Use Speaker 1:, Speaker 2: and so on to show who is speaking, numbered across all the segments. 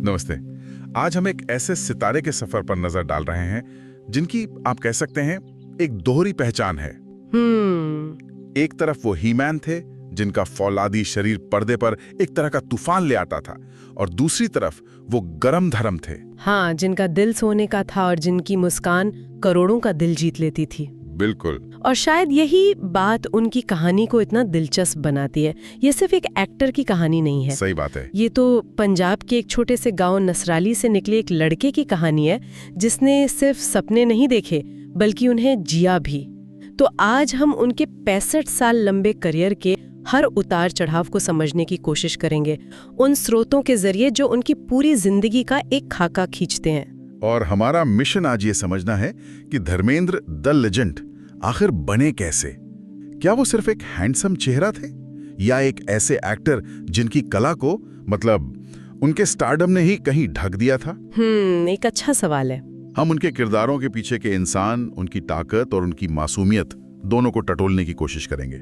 Speaker 1: नमस्ते। आज हम एक ऐसे सितारे के सफर पर नजर डाल रहे हैं जिनकी आप कह सकते हैं एक दोहरी पहचान है। एक तरफ वो ही-मैन थे जिनका फौलादी शरीर पर्दे पर एक तरह का तूफान ले आता था, और दूसरी तरफ वो गरम धर्म थे।
Speaker 2: हाँ, जिनका दिल सोने का था और जिनकी मुस्कान करोड़ों का दिल जीत लेती थी।
Speaker 1: बिल्कुल।
Speaker 2: और शायद यही बात उनकी कहानी को इतना दिलचस्प बनाती है। ये सिर्फ एक एक्टर की कहानी नहीं है।
Speaker 1: सही बात है।
Speaker 2: ये तो पंजाब के एक छोटे से गांव नसराली से निकले एक लड़के की कहानी है जिसने सिर्फ सपने नहीं देखे बल्कि उन्हें जिया भी। तो आज हम उनके 65 साल लंबे करियर के हर उतार चढ़ाव को समझने की कोशिश करेंगे, उन स्रोतों के जरिए जो उनकी पूरी जिंदगी का एक खाका खींचते हैं।
Speaker 1: और हमारा मिशन आज ये समझना है कि धर्मेंद्र द लेजेंड आखिर बने कैसे। क्या वो सिर्फ एक हैंडसम चेहरा थे, या एक ऐसे एक्टर जिनकी कला को मतलब उनके स्टारडम ने ही कहीं ढक दिया था?
Speaker 2: एक अच्छा सवाल है।
Speaker 1: हम उनके किरदारों के पीछे के इंसान, उनकी ताकत और उनकी मासूमियत दोनों को टटोलने की कोशिश करेंगे।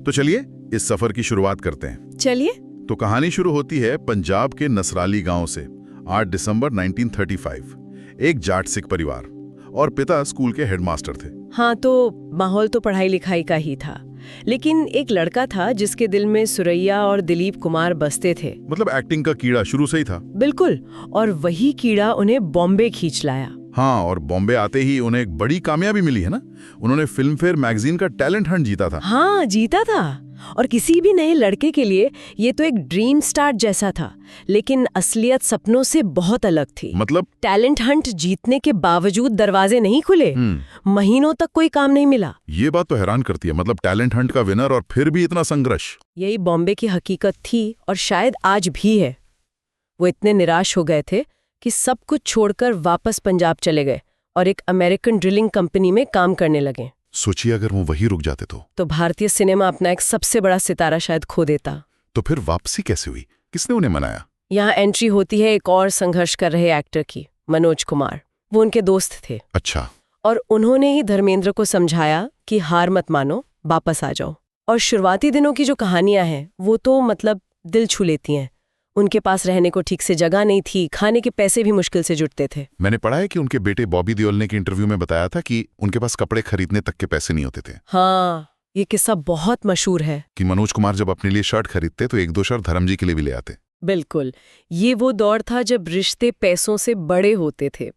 Speaker 1: तो चलिए इस सफर की शुरुआत करते हैं।
Speaker 2: चलिए।
Speaker 1: तो कहानी शुरू होती है पंजाब के नसराली गांव से। 8 दिसंबर 1935। एक जाट सिख परिवार और पिता स्कूल के हेडमास्टर थे।
Speaker 2: हाँ, तो माहौल तो पढ़ाई लिखाई का ही था, लेकिन एक लड़का था जिसके दिल में सुरैया और दिलीप कुमार बसते थे।
Speaker 1: मतलब एक्टिंग का कीड़ा शुरू से ही था।
Speaker 2: बिल्कुल। और वही कीड़ा उन्हें बॉम्बे खींच लाया।
Speaker 1: हाँ, और बॉम्बे आते ही उन्हें एक बड़ी कामयाबी मिली है ना। उन्होंने फिल्म फेयर मैगजीन का टैलेंट हंट जीता था।
Speaker 2: हाँ, जीता था। और किसी भी नए लड़के के लिए ये तो एक ड्रीम स्टार्ट जैसा था, लेकिन असलियत सपनों से बहुत अलग थी।
Speaker 1: मतलब
Speaker 2: टैलेंट हंट जीतने के बावजूद दरवाजे नहीं खुले, महीनों तक कोई काम नहीं मिला।
Speaker 1: ये बात तो हैरान करती है। मतलब टैलेंट हंट का विनर और फिर भी इतना संघर्ष।
Speaker 2: यही बॉम्बे की हकीकत थी, और शायद आज भी है। वो इतने निराश हो गए थे कि सब कुछ छोड़कर वापस पंजाब चले गए और एक अमेरिकन ड्रिलिंग कंपनी में काम करने लगे।
Speaker 1: सोचिए अगर वो वहीं रुक जाते तो
Speaker 2: भारतीय सिनेमा अपना एक सबसे बड़ा सितारा शायद खो देता।
Speaker 1: तो फिर वापसी कैसे हुई? किसने उन्हें मनाया?
Speaker 2: यहाँ एंट्री होती है एक और संघर्ष कर रहे एक्टर की, मनोज कुमार। वो उनके दोस्त थे।
Speaker 1: अच्छा।
Speaker 2: और उन्होंने ही धर्मेंद्र को समझाया कि हार मत मानो, वापस आ जाओ। और शुरुआती दिनों की जो कहानियां हैं वो तो मतलब दिल छू लेती हैं। उनके पास रहने को ठीक से जगह नहीं थी, खाने के पैसे भी मुश्किल से जुटते थे।
Speaker 1: मैंने पढ़ा है कि उनके बेटे बॉबी देओल ने के इंटरव्यू में बताया था कि उनके पास कपड़े खरीदने तक के पैसे नहीं होते थे।
Speaker 2: हाँ, ये किस्सा बहुत मशहूर है
Speaker 1: कि मनोज कुमार जब अपने लिए शर्ट खरीदते तो 1-2 शर्ट धर्मजी के लिए भी ले आते।
Speaker 2: बिल्कुल। ये वो दौर था जब रिश्ते पैसों से बड़े होते थे।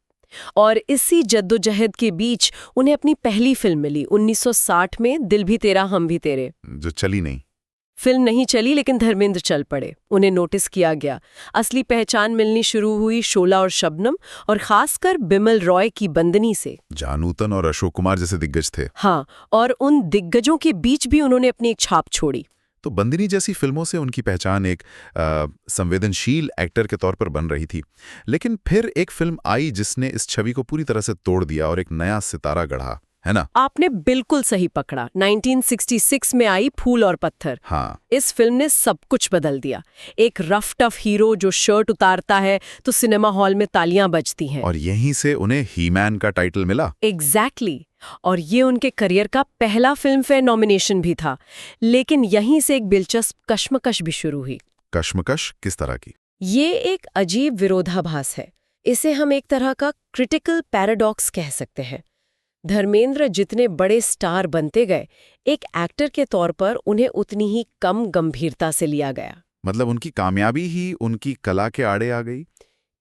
Speaker 2: और इसी जद्दोजहद के बीच उन्हें अपनी पहली फिल्म मिली 1960 में, दिल भी तेरा हम भी तेरे,
Speaker 1: जो चली नहीं।
Speaker 2: फिल्म नहीं चली, लेकिन धर्मेंद्र चल पड़े। उन्हें नोटिस किया गया। असली पहचान मिलनी शुरू हुई शोला और शबनम, और खासकर बिमल रॉय की बंदनी से।
Speaker 1: जानूतन और अशोक कुमार जैसे दिग्गज थे।
Speaker 2: हाँ, और उन दिग्गजों के बीच भी उन्होंने अपनी एक छाप छोड़ी।
Speaker 1: तो बंदिनी जैसी फिल्मों से उनकी पहचान एक संवेदनशील एक्टर के तौर पर बन रही थी। लेकिन फिर एक फिल्म आई जिसने इस छवि को पूरी तरह से तोड़ दिया और एक नया सितारा गढ़ा, है ना?
Speaker 2: आपने बिल्कुल सही पकड़ा। 1966 में आई फूल और पत्थर।
Speaker 1: हाँ।
Speaker 2: इस फिल्म ने सब कुछ बदल दिया। एक रफ टफ हीरो जो शर्ट उतारता है तो सिनेमा हॉल में तालियां बजती हैं।
Speaker 1: और यहीं से उन्हें ही-मैन का टाइटल मिला।
Speaker 2: एग्जैक्टली। और ये उनके करियर का पहला फिल्म फेयर नॉमिनेशन भी था। लेकिन यहीं से एक दिलचस्प कश्मकश भी शुरू हुई।
Speaker 1: कश्मकश किस तरह की?
Speaker 2: ये एक अजीब विरोधाभास है। इसे हम एक तरह का क्रिटिकल पैराडॉक्स कह सकते हैं। धर्मेंद्र जितने बड़े स्टार बनते गए, एक एक्टर के तौर पर उन्हें उतनी ही कम गंभीरता से लिया गया।
Speaker 1: मतलब उनकी कामयाबी ही उनकी कला के आड़े आ गई?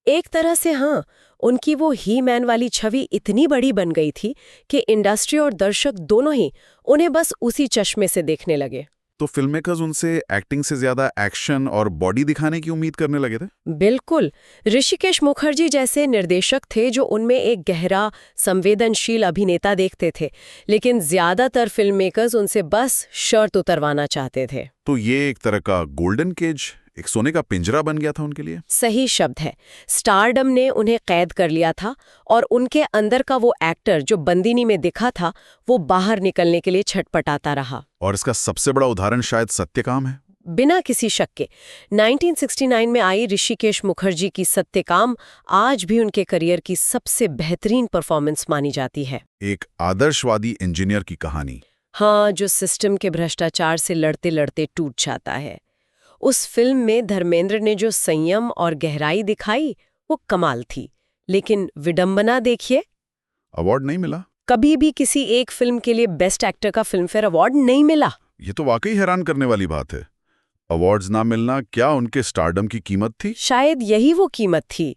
Speaker 2: एक तरह से हाँ। उनकी वो ही मैन वाली छवि इतनी बड़ी बन गई थी कि इंडस्ट्री और दर्शक दोनों ही उन्हें बस उसी चश्मे से देखने लगे।
Speaker 1: तो फिल्म मेकर्स उनसे एक्टिंग से ज्यादा एक्शन और बॉडी दिखाने की उम्मीद करने लगे थे?
Speaker 2: बिल्कुल। ऋषिकेश मुखर्जी जैसे निर्देशक थे जो उनमें एक गहरा संवेदनशील अभिनेता देखते थे, लेकिन ज्यादातर फिल्म मेकर्स उनसे बस शर्ट उतरवाना चाहते थे।
Speaker 1: तो ये एक तरह का गोल्डन केज, एक सोने का पिंजरा बन गया था उनके लिए।
Speaker 2: सही शब्द है। स्टारडम ने उन्हें कैद कर लिया था, और उनके अंदर का वो एक्टर जो बंदिनी में दिखा था वो बाहर निकलने के लिए छटपटाता रहा।
Speaker 1: और इसका सबसे बड़ा उदाहरण शायद सत्यकाम है।
Speaker 2: बिना किसी शक के 1969 में आई ऋषिकेश मुखर्जी की सत्यकाम आज भी उनके करियर की सबसे बेहतरीन परफॉर्मेंस मानी जाती है।
Speaker 1: एक आदर्शवादी इंजीनियर की कहानी।
Speaker 2: हाँ, जो सिस्टम के भ्रष्टाचार से लड़ते लड़ते टूट जाता है। उस फिल्म में धर्मेंद्र ने जो संयम और गहराई दिखाई वो कमाल थी। लेकिन विडंबना देखिए,
Speaker 1: अवार्ड नहीं मिला।
Speaker 2: कभी भी किसी एक फिल्म के लिए बेस्ट एक्टर का फिल्मफेयर अवार्ड नहीं मिला।
Speaker 1: ये तो वाकई हैरान करने वाली बात है। अवार्ड्स ना मिलना क्या उनके स्टारडम की कीमत थी?
Speaker 2: शायद यही वो कीमत थी।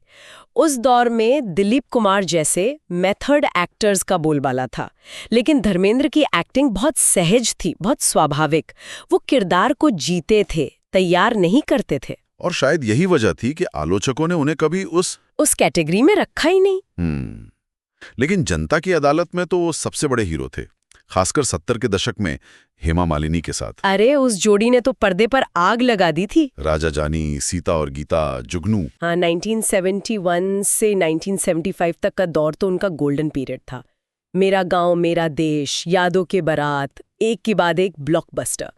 Speaker 2: उस दौर में दिलीप कुमार जैसे मेथड एक्टर्स का बोलबाला था, लेकिन धर्मेंद्र की एक्टिंग बहुत सहज थी, बहुत स्वाभाविक। वो किरदार को जीते थे, तैयार नहीं करते थे।
Speaker 1: और शायद यही वजह थी कि आलोचकों ने उन्हें कभी उस
Speaker 2: कैटेगरी में रखा ही नहीं।
Speaker 1: लेकिन जनता की अदालत में तो वो सबसे बड़े हीरो थे, खासकर 70 के दशक में हेमा मालिनी के साथ।
Speaker 2: अरे उस जोड़ी ने तो पर्दे पर आग लगा दी थी।
Speaker 1: राजा जानी, सीता और गीता, जुगनू।
Speaker 2: हाँ, 1971 से 1975 तक का दौर तो उनका गोल्डन पीरियड था। मेरा गांव मेरा देश, यादों के बारात, एक के बाद एक ब्लॉकबस्टर।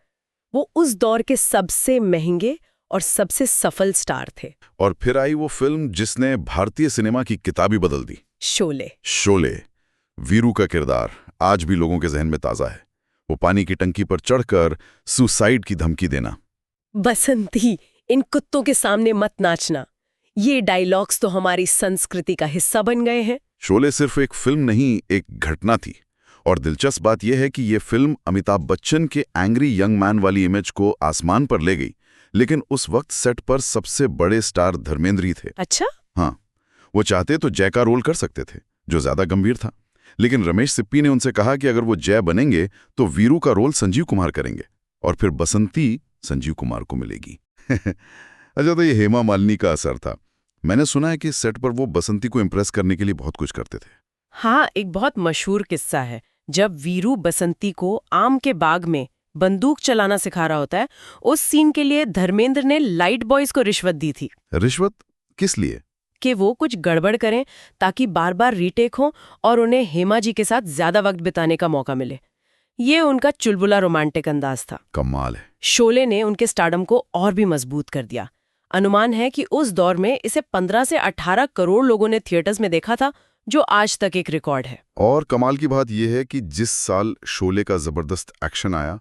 Speaker 2: वो उस दौर के सबसे महंगे और सबसे सफल स्टार थे।
Speaker 1: और फिर आई वो फिल्म जिसने भारतीय सिनेमा की किताब ही बदल दी,
Speaker 2: शोले।
Speaker 1: शोले। वीरू का किरदार आज भी लोगों के जहन में ताजा है। वो पानी की टंकी पर चढ़कर सुसाइड की धमकी देना।
Speaker 2: बसंती, इन कुत्तों के सामने मत नाचना। ये डायलॉग्स तो हमारी संस्कृति का हिस्सा बन गए हैं।
Speaker 1: शोले सिर्फ एक फिल्म नहीं, एक घटना थी। और दिलचस्प बात यह है कि ये फिल्म अमिताभ बच्चन के एंग्री यंग मैन वाली इमेज को आसमान पर ले गई, लेकिन उस वक्त सेट पर सबसे बड़े स्टार धर्मेंद्र ही थे।
Speaker 2: अच्छा?
Speaker 1: हाँ, वो चाहते तो जय का रोल कर सकते थे, जो ज्यादा गंभीर था, लेकिन रमेश सिप्पी ने उनसे कहा कि अगर वो जय बनेंगे तो वीरू का रोल संजीव कुमार करेंगे और फिर बसंती संजीव कुमार को मिलेगी। अच्छा, तो ये हेमा मालिनी का असर था। मैंने सुना है कि सेट पर वो बसंती को इम्प्रेस करने के लिए बहुत कुछ करते थे।
Speaker 2: हाँ, एक बहुत मशहूर किस्सा है। जब वीरू बसंती को आम के बाग में बंदूक चलाना सिखा रहा होता है, उस सीन के लिए धर्मेंद्र ने लाइट बॉयज को रिश्वत दी थी।
Speaker 1: रिश्वत किस लिए?
Speaker 2: कि वो कुछ गड़बड़ करें ताकि बार बार रीटेक हो और उन्हें हेमा जी के साथ ज्यादा वक्त बिताने का मौका मिले। ये उनका चुलबुला रोमांटिक अंदाज था।
Speaker 1: कमाल है।
Speaker 2: शोले ने उनके स्टारडम को और भी मजबूत कर दिया। अनुमान है कि उस दौर में इसे 15 से 18 करोड़ लोगों ने थिएटर्स में देखा था, जो आज तक एक रिकॉर्ड है।
Speaker 1: और कमाल की बात यह है कि जिस साल शोले का जबरदस्त एक्शन आया,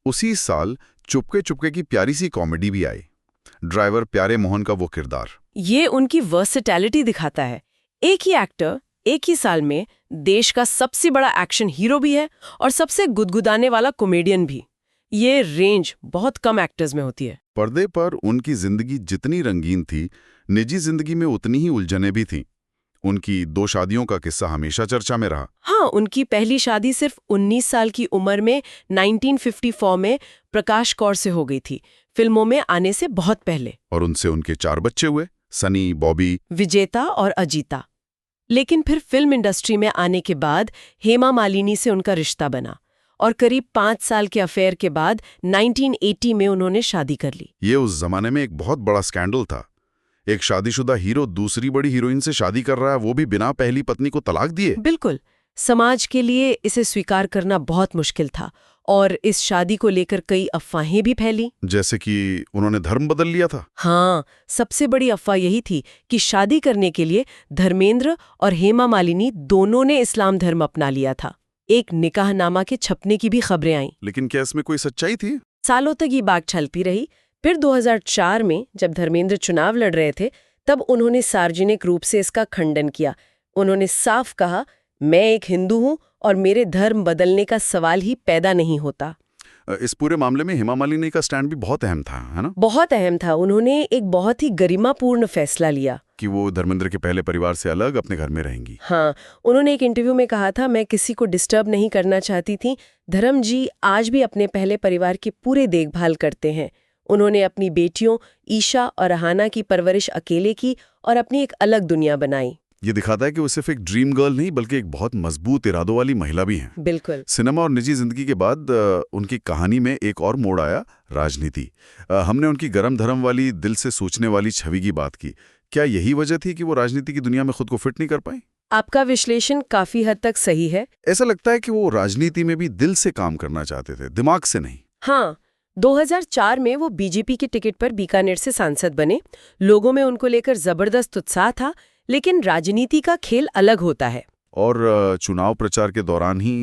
Speaker 1: उसी साल चुपके चुपके की प्यारी सी कॉमेडी भी आई। ड्राइवर प्यारे मोहन का वो किरदार,
Speaker 2: ये उनकी वर्सेटैलिटी दिखाता है। एक ही एक्टर एक ही साल में देश का सबसे बड़ा एक्शन हीरो भी है और सबसे गुदगुदाने वाला कॉमेडियन भी। ये रेंज बहुत कम एक्टर्स में होती है।
Speaker 1: पर्दे पर उनकी जिंदगी जितनी रंगीन थी, निजी जिंदगी में उतनी ही उलझनें भी थीं। उनकी 2 शादियों का किस्सा हमेशा चर्चा में रहा।
Speaker 2: हाँ, उनकी पहली शादी सिर्फ 19 साल की उम्र में 1954 में प्रकाश कौर से हो गई थी, फिल्मों में आने से बहुत पहले।
Speaker 1: और उनसे उनके 4 बच्चे हुए, सनी, बॉबी,
Speaker 2: विजेता और अजीता। लेकिन फिर फिल्म इंडस्ट्री में आने के बाद हेमा मालिनी से उनका रिश्ता बना और करीब 5 साल के अफेयर के बाद 1980 में उन्होंने शादी कर ली।
Speaker 1: ये उस जमाने में एक बहुत बड़ा स्कैंडल था। एक शादीशुदा हीरो दूसरी बड़ी हीरोइन से शादी कर रहा है, वो भी बिना पहली पत्नी को तलाक दिए।
Speaker 2: बिल्कुल, समाज के लिए इसे स्वीकार करना बहुत मुश्किल था और इस शादी को लेकर कई अफवाहें भी फैली।
Speaker 1: जैसे कि उन्होंने धर्म बदल लिया था।
Speaker 2: हाँ, सबसे बड़ी अफवाह यही थी कि शादी करने के लिए धर्मेंद्र और हेमा मालिनी दोनों ने इस्लाम धर्म अपना लिया था। एक निकाहनामा के छपने की भी खबरें आईं।
Speaker 1: लेकिन क्या इसमें कोई सच्चाई थी?
Speaker 2: सालों तक ये बात छलती रही। फिर 2004 में जब धर्मेंद्र चुनाव लड़ रहे थे, तब उन्होंने सार्वजनिक रूप से इसका खंडन किया। उन्होंने साफ कहा, मैं एक हिंदू हूं और मेरे धर्म बदलने का सवाल ही पैदा नहीं होता।
Speaker 1: इस पूरे मामले में हेमा मालिनी का स्टैंड भी बहुत अहम था, है ना?
Speaker 2: बहुत अहम था। उन्होंने एक बहुत ही गरिमापूर्ण फैसला लिया
Speaker 1: कि वो धर्मेंद्र के पहले परिवार से अलग अपने घर में रहेंगी।
Speaker 2: हाँ, उन्होंने एक इंटरव्यू में कहा था, मैं किसी को डिस्टर्ब नहीं करना चाहती थी। धर्म जी आज भी अपने पहले परिवार की पूरे देखभाल करते हैं। उन्होंने अपनी बेटियों ईशा और अहाना की परवरिश अकेले की और अपनी एक अलग दुनिया बनाई।
Speaker 1: ये दिखाता है कि वो सिर्फ एक ड्रीम गर्ल नहीं, बल्कि एक बहुत मजबूत इरादों वाली महिला भी हैं।
Speaker 2: बिल्कुल।
Speaker 1: सिनेमा और निजी जिंदगी के बाद उनकी कहानी में एक और मोड़ आया, राजनीति। हमने उनकी गरम धर्म वाली, दिल से सोचने वाली छवि की बात की। क्या यही वजह थी कि वो राजनीति की दुनिया में खुद को फिट नहीं कर पाई?
Speaker 2: आपका विश्लेषण काफी हद तक सही है।
Speaker 1: ऐसा लगता है कि वो राजनीति में भी दिल से काम करना चाहते थे, दिमाग से नहीं।
Speaker 2: हाँ, 2004 में वो बीजेपी की टिकट पर बीकानेर से सांसद बने। लोगों में उनको लेकर जबरदस्त उत्साह था, लेकिन राजनीति का खेल अलग होता है।
Speaker 1: और चुनाव प्रचार के दौरान ही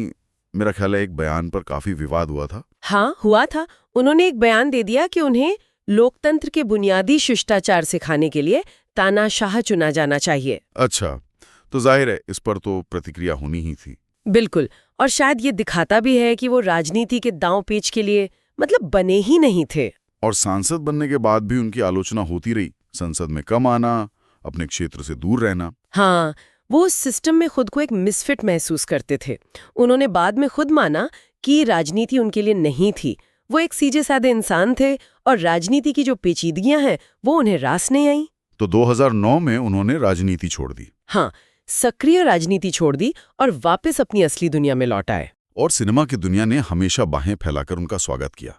Speaker 1: मेरा ख्याल है एक बयान पर काफी विवाद हुआ था।
Speaker 2: हाँ, हुआ था। उन्होंने एक बयान दे दिया कि उन्हें लोकतंत्र के बुनियादी शिष्टाचार सिखाने के लिए तानाशाह चुना जाना चाहिए।
Speaker 1: अच्छा, तो जाहिर है इस पर तो प्रतिक्रिया होनी ही थी।
Speaker 2: बिल्कुल, और शायद ये दिखाता भी है कि वो राजनीति के दांव पेच के लिए मतलब बने ही नहीं थे।
Speaker 1: और सांसद बनने के बाद भी उनकी आलोचना होती रही, संसद में कम आना, अपने क्षेत्र से दूर रहना।
Speaker 2: हाँ, वो उस सिस्टम में खुद को एक मिसफिट महसूस करते थे। उन्होंने बाद में खुद माना कि राजनीति उनके लिए नहीं थी। वो एक सीधे साधे इंसान थे और राजनीति की जो पेचीदगियां हैं वो उन्हें रास नहीं आई।
Speaker 1: तो 2009 में उन्होंने राजनीति छोड़ दी।
Speaker 2: हाँ, सक्रिय राजनीति छोड़ दी और वापस अपनी असली दुनिया में लौट आए।
Speaker 1: और सिनेमा की दुनिया ने हमेशा बाहें फैलाकर उनका स्वागत किया।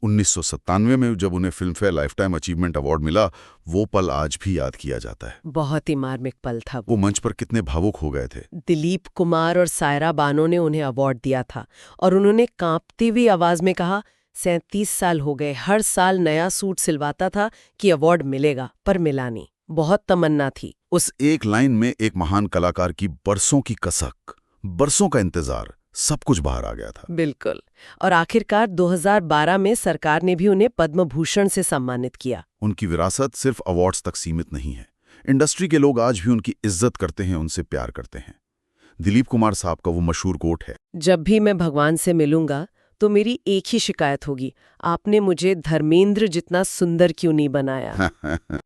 Speaker 1: 1997 में जब उन्हें फिल्मफेयर लाइफटाइम अचीवमेंट अवार्ड मिला, वो पल आज भी याद किया जाता है।
Speaker 2: बहुत ही मार्मिक पल था
Speaker 1: वो मंच पर कितने भावुक हो गए थे।
Speaker 2: दिलीप कुमार और सायरा बानो ने उन्हें अवार्ड दिया था और उन्होंने कांपती हुई आवाज में कहा, 37 साल हो गए, हर साल नया सूट सिलवाता था कि अवार्ड मिलेगा, पर मिला नहीं। बहुत तमन्ना थी।
Speaker 1: उस एक लाइन में एक महान कलाकार की बरसों की कसक, बरसों का इंतजार, सब कुछ बाहर आ गया था।
Speaker 2: बिल्कुल। और आखिरकार 2012 में सरकार ने भी उन्हें पद्म भूषण से सम्मानित किया।
Speaker 1: उनकी विरासत सिर्फ अवार्ड्स तक सीमित नहीं है। इंडस्ट्री के लोग आज भी उनकी इज्जत करते हैं, उनसे प्यार करते हैं। दिलीप कुमार साहब का वो मशहूर कोट है,
Speaker 2: जब भी मैं भगवान से मिलूंगा तो मेरी एक ही शिकायत होगी, आपने मुझे धर्मेंद्र जितना सुंदर क्यों नहीं बनाया।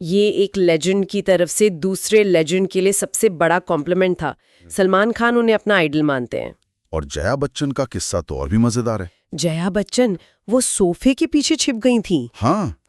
Speaker 2: ये एक लेजेंड की तरफ से दूसरे लेजेंड के लिए सबसे बड़ा कॉम्प्लीमेंट था। सलमान खान उन्हें अपना आइडल मानते हैं।
Speaker 1: और जया बच्चन का किस्सा तो और भी मजेदार है।
Speaker 2: जया बच्चन वो सोफे के पीछे छिप गई थी।
Speaker 1: हाँ,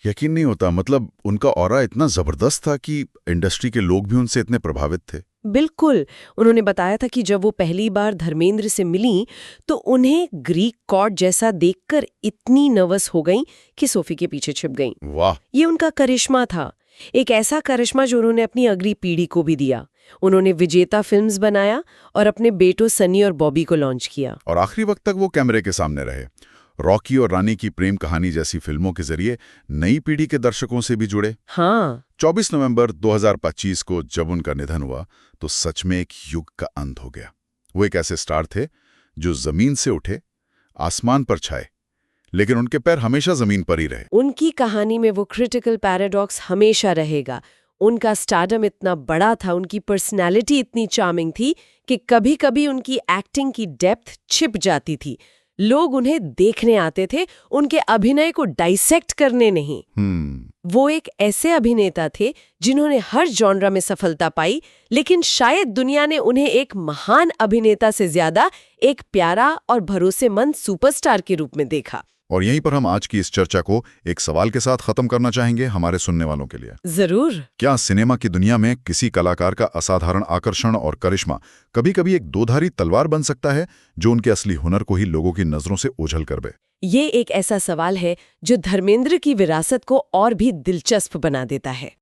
Speaker 1: यकीन नहीं होता। मतलब उनका ऑरा इतना जबरदस्त था कि इंडस्ट्री के लोग भी उनसे इतने प्रभावित थे।
Speaker 2: बिल्कुल। उन्होंने बताया था कि जब वो पहली बार धर्मेंद्र से मिली तो उन्हें ग्रीक कॉड जैसा देखकर इतनी नर्वस हो गईं कि सोफे के पीछे छिप गईं।
Speaker 1: वाह,
Speaker 2: ये उनका करिश्मा था, एक ऐसा करिश्मा जो उन्होंने अपनी अगली पीढ़ी को भी दिया। उन्होंने विजेता फिल्म्स बनाया और अपने बेटों सनी और बॉबी को लॉन्च किया।
Speaker 1: और आखिरी वक्त तक वो कैमरे के सामने रहे। रॉकी और रानी की प्रेम कहानी जैसी फिल्मों के जरिए नई पीढ़ी के दर्शकों से भी जुड़े।
Speaker 2: हाँ,
Speaker 1: 24 नवंबर 2025 को जब उनका निधन हुआ तो सच में एक युग का अंत हो गया। वो एक ऐसे स्टार थे जो जमीन से उठे, आसमान पर छाए, लेकिन उनके पैर हमेशा जमीन पर ही रहे।
Speaker 2: उनकी कहानी में वो क्रिटिकल पैराडॉक्स हमेशा रहेगा। उनका स्टारडम इतना बड़ा था, उनकी पर्सनैलिटी इतनी चार्मिंग थी कि कभी-कभी उनकी एक्टिंग की डेप्थ छिप जाती थी। लोग उन्हें देखने आते थे, उनके अभिनय को डाइसेक्ट करने नहीं। वो एक ऐसे अभिनेता थे जिन्होंने हर जॉनरा में सफलता पाई, लेकिन शायद दुनिया ने उन्हें एक महान अभिनेता से ज्यादा एक प्यारा और भरोसेमंद सुपरस्टार के रूप में देखा।
Speaker 1: और यहीं पर हम आज की इस चर्चा को एक सवाल के साथ खत्म करना चाहेंगे हमारे सुनने वालों के लिए।
Speaker 2: जरूर।
Speaker 1: क्या सिनेमा की दुनिया में किसी कलाकार का असाधारण आकर्षण और करिश्मा कभी-कभी एक दोधारी तलवार बन सकता है जो उनके असली हुनर को ही लोगों की नजरों से ओझल कर दे?
Speaker 2: ये एक ऐसा सवाल है जो धर्मेंद्र की विरासत को और भी दिलचस्प बना देता है।